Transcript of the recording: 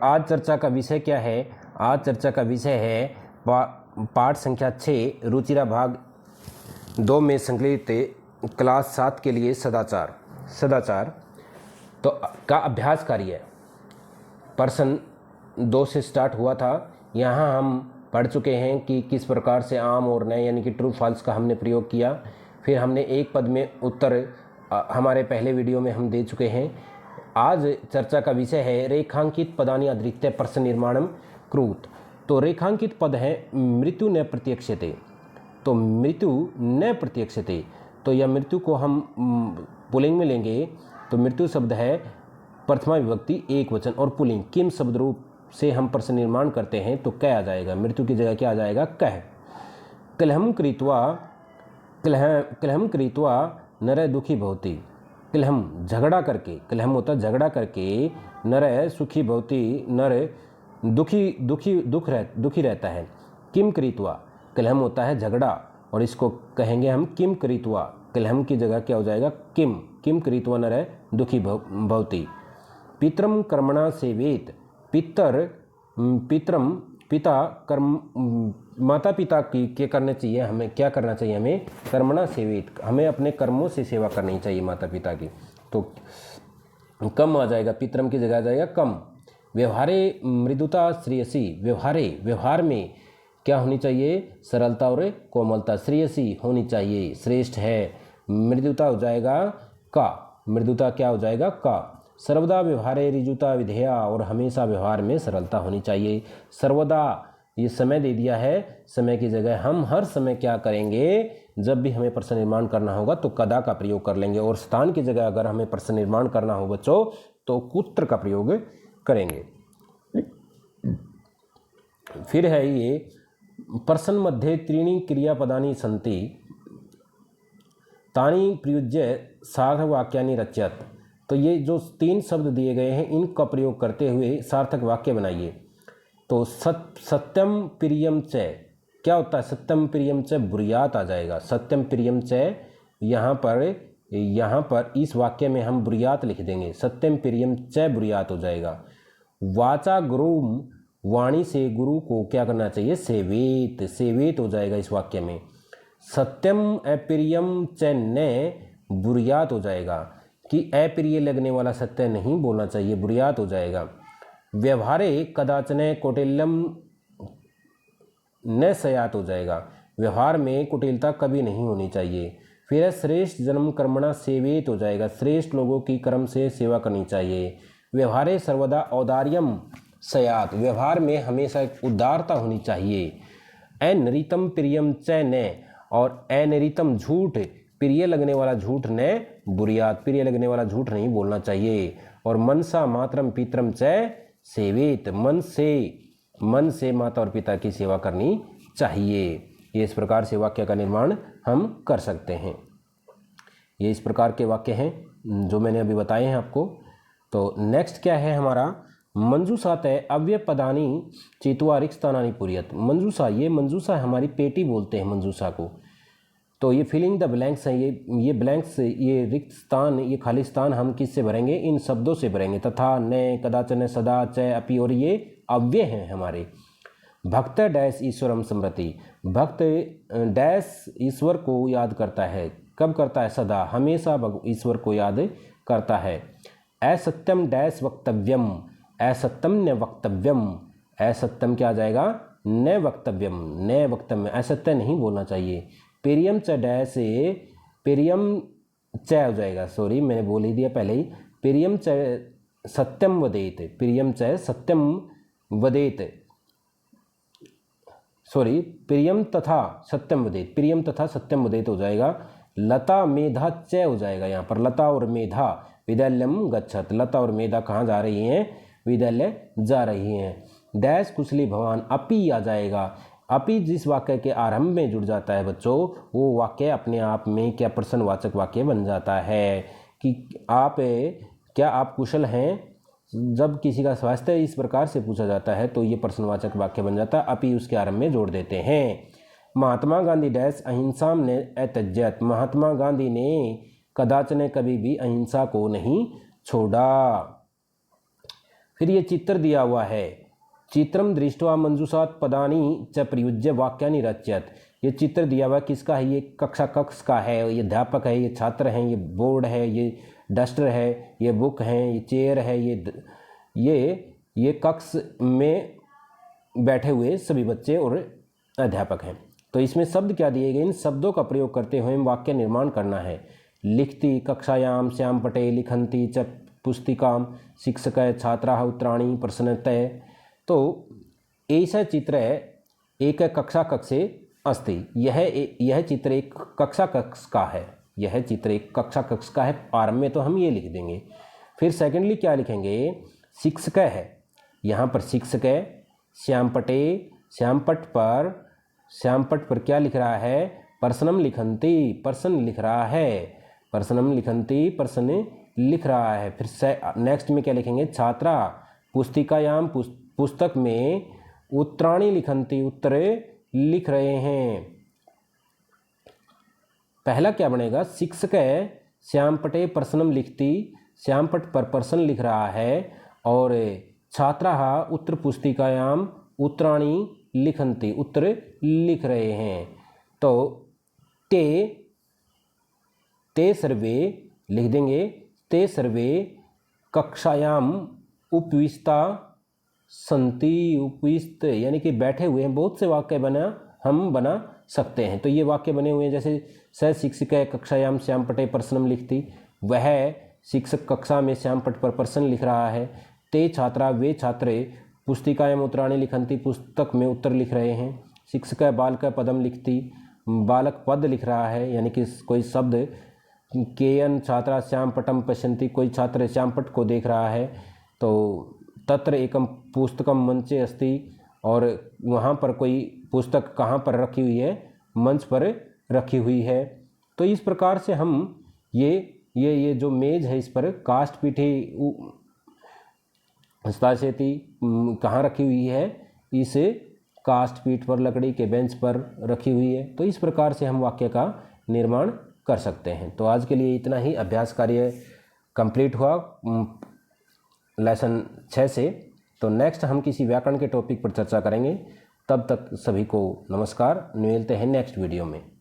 आज चर्चा का विषय क्या है? आज चर्चा का विषय है पाठ संख्या 6 रुचिरा भाग 2 में संकलित क्लास 7 के लिए सदाचार तो का अभ्यास कार्य प्रश्न 2 से स्टार्ट हुआ था। यहाँ हम पढ़ चुके हैं कि किस प्रकार से आम और नए यानी कि ट्रू फॉल्स का हमने प्रयोग किया। फिर हमने एक पद में उत्तर हमारे पहले वीडियो में हम दे चुके हैं। आज चर्चा का विषय है रेखांकित पदानि अतिरिक्त प्रश्न निर्माणम कृत। तो रेखांकित पद है मृत्यु न प्रत्यक्षते। तो मृत्यु न प्रत्यक्षते, तो यह मृत्यु को हम पुल्लिंग में लेंगे तो मृत्यु शब्द है प्रथमा विभक्ति एक वचन और पुल्लिंग। किम शब्द रूप से हम प्रश्न निर्माण करते हैं तो कह आ जाएगा, मृत्यु की जगह क्या आ जाएगा? कह। कलहम कृत्वा नर दुखी भवति। कलहम झगड़ा करके, कलहम होता झगड़ा करके, नर सुखी भवति नर दुखी रहता है। किम कृत्वा, कलहम होता है झगड़ा और इसको कहेंगे हम किम कृत्वा। कलहम की जगह क्या हो जाएगा? किम कृत्वा नर दुखी भवति। पितरम कर्मणा सेवेत। पितरम पिता कर्म माता पिता की क्या करना चाहिए? हमें क्या करना चाहिए? हमें कर्मणा सेवेत, हमें अपने कर्मों से सेवा करनी चाहिए माता पिता की। तो कम आ जाएगा, पितरम की जगह आ जाएगा कम। व्यवहारे मृदुता श्रेयसी। व्यवहार में क्या होनी चाहिए? सरलता और कोमलता। श्रेयसी होनी चाहिए, श्रेष्ठ है। मृदुता हो जाएगा का, मृदुता क्या हो जाएगा? का। सर्वदा व्यवहारे ऋजुता विधेया, और हमेशा व्यवहार में सरलता होनी चाहिए। सर्वदा ये समय दे दिया है, समय की जगह हम हर समय क्या करेंगे? जब भी हमें प्रश्न निर्माण करना होगा तो कदा का प्रयोग कर लेंगे, और स्थान की जगह अगर हमें प्रश्न निर्माण करना हो बच्चों तो कुत्र का प्रयोग करेंगे। फिर है ये प्रश्न मध्ये त्रीणि क्रियापदानि सन्ति तानि प्रयुज्य सार्थक वाक्यानि रचयत। तो ये जो 3 शब्द दिए गए हैं इनका प्रयोग करते हुए सार्थक वाक्य बनाइए। तो सत्यम प्रियम च, क्या होता है? सत्यम प्रियम च बुरियात आ जाएगा। सत्यम प्रियम च, यहाँ पर इस वाक्य में हम बुरियात लिख देंगे। सत्यम प्रियम च बुरियात हो जाएगा। वाचा गुरुम, वाणी से गुरु को क्या करना चाहिए? सेवेत हो जाएगा इस वाक्य में। सत्यम अप्रियम च न बुरियात हो जाएगा कि अप्रिय लगने वाला सत्य नहीं बोलना चाहिए, बुरियात हो जाएगा। व्यवहारे कदाचन कौटिल्यम न स्यात् हो जाएगा। व्यवहार में कुटिलता कभी नहीं होनी चाहिए। फिर श्रेष्ठ जन्म कर्मणा सेवेत हो जाएगा, श्रेष्ठ लोगों की कर्म से सेवा करनी चाहिए। व्यवहारे सर्वदा औदार्यम स्यात्, व्यवहार में हमेशा उदारता होनी चाहिए। अनृतम प्रियम च न, और अनृतम झूठ, प्रिय लगने वाला झूठ न बुरियात, प्रिय लगने वाला झूठ नहीं बोलना चाहिए। और मनसा मातरम पितरम च सेवेत, मन से माता और पिता की सेवा करनी चाहिए। ये इस प्रकार से वाक्य का निर्माण हम कर सकते हैं। ये इस प्रकार के वाक्य हैं जो मैंने अभी बताए हैं आपको। तो नेक्स्ट क्या है हमारा? मंजूषा तय अव्यय पदानी चित्वा रिक्तस्थानानि पूरयत। मंजूषा, ये मंजूषा हमारी पेटी बोलते हैं मंजूषा को। तो ये फिलिंग द ब्लैंक्स हैं, ये ब्लैंक्स, ये रिक्त स्थान, ये खाली स्थान हम किससे भरेंगे? इन शब्दों से भरेंगे। तथा, न, कदाचन, सदा, च, अपि, और ये अव्यय हैं हमारे। भक्त डैश ईश्वरम स्मृति। भक्त डैश ईश्वर को याद करता है। कब करता है? सदा, हमेशा ईश्वर को याद करता है। असत्यम डैश वक्तव्यम, असत्यम न वक्तव्यम। असत्यम क्या आ जाएगा? न वक्तव्यम, असत्य नहीं बोलना चाहिए। प्रियम च डैश, प्रियम च हो जाएगा, सॉरी मैंने बोल ही दिया पहले ही। प्रियम च सत्यम वदेत, प्रियम च सत्यम वदेत, सॉरी प्रियम तथा सत्यम वदेत, प्रियम तथा सत्यम वदेत हो जाएगा। लता मेधा च हो जाएगा, यहाँ पर लता और मेधा विद्यालयम गच्छत। लता और मेधा कहाँ जा रही हैं? विद्यालय जा रही हैं। डैश कुशली भवान, अपि आ जाएगा। अपि जिस वाक्य के आरंभ में जुड़ जाता है बच्चों, वो वाक्य अपने आप में क्या प्रश्नवाचक वाक्य बन जाता है कि क्या आप कुशल हैं? जब किसी का स्वास्थ्य इस प्रकार से पूछा जाता है तो ये प्रश्नवाचक वाक्य बन जाता है। अपि उसके आरंभ में जोड़ देते हैं। महात्मा गांधी डैश अहिंसा ने अत्यज्यत। महात्मा गांधी ने कदाचन कभी भी अहिंसा को नहीं छोड़ा। फिर ये चित्र दिया हुआ है, चित्रम दृष्ट्वा मंजूषात पदानी च प्रयुज्य वाक्यानि रचयत। ये चित्र दिया हुआ किसका है? ये कक्षा कक्ष का है, ये अध्यापक है, ये छात्र हैं, ये बोर्ड है, ये डस्टर है, ये बुक हैं, ये चेयर है, ये कक्ष में बैठे हुए सभी बच्चे और अध्यापक हैं। तो इसमें शब्द क्या दिए गए? इन शब्दों का प्रयोग करते हुए वाक्य निर्माण करना है। लिखती कक्षायाम श्याम पटे लिखन्ति च पुस्तिकाम शिक्षक छात्रा उत्तराणी प्रश्नतः। तो ऐसा चित्र एक कक्षा कक्षे अस्ति। यह चित्र एक कक्षा कक्ष का है, यह चित्र एक कक्षा कक्ष का है। आरंभ में तो हम ये लिख देंगे। फिर सेकेंडली क्या लिखेंगे? शिक्षक है, यहाँ पर शिक्षक है। श्यामपटे, श्यामपट पर क्या लिख रहा है? पर्सनम लिखन्ति, पर्सन लिख रहा है, पर्सनम लिखन्ति, पर्सन लिख रहा है। फिर नेक्स्ट में क्या लिखेंगे? छात्रा पुस्तिकायाम, पुस्तक में उत्तराणी लिखन्ति, उत्तर लिख रहे हैं। पहला क्या बनेगा? शिक्षक है, श्यामपटे पर्सनम लिखती, श्यामपट पर पर्सन लिख रहा है, और छात्रा उत्तर पुस्तिकायाम उत्तराणी लिखन्ति, उत्तर लिख रहे हैं। तो ते सर्वे लिख देंगे, ते सर्वे कक्षायाम उपविष्टा संति, उपविष्ट यानी कि बैठे हुए हैं। बहुत से वाक्य हम बना सकते हैं। तो ये वाक्य बने हुए हैं, जैसे स शिक्षक कक्षायाम श्यामपटे पर्सनम लिखती, वह शिक्षक कक्षा में श्यामपट पर पर्सन लिख रहा है। ते छात्रा, वे छात्र पुस्तिकायाम उत्तराणी लिखन्ति, पुस्तक में उत्तर लिख रहे हैं। शिक्षक बालक पदम लिखती, बालक पद लिख रहा है, यानी कि कोई शब्द। केयन छात्रा श्यामपटम पश्यन्ति, कोई छात्र श्यामपट को देख रहा है। तो तत्र एकम पुस्तकम मंचे अस्ति, और वहाँ पर कोई पुस्तक कहाँ पर रखी हुई है? मंच पर रखी हुई है। तो इस प्रकार से हम ये जो मेज है, इस पर काष्ठ पीठी हस्ताक्षेती कहाँ रखी हुई है? इस काष्ठ पीठ पर, लकड़ी के बेंच पर रखी हुई है। तो इस प्रकार से हम वाक्य का निर्माण कर सकते हैं। तो आज के लिए इतना ही। अभ्यास कार्य कंप्लीट हुआ लेसन 6 से। तो नेक्स्ट हम किसी व्याकरण के टॉपिक पर चर्चा करेंगे। तब तक सभी को नमस्कार, मिलते हैं नेक्स्ट वीडियो में।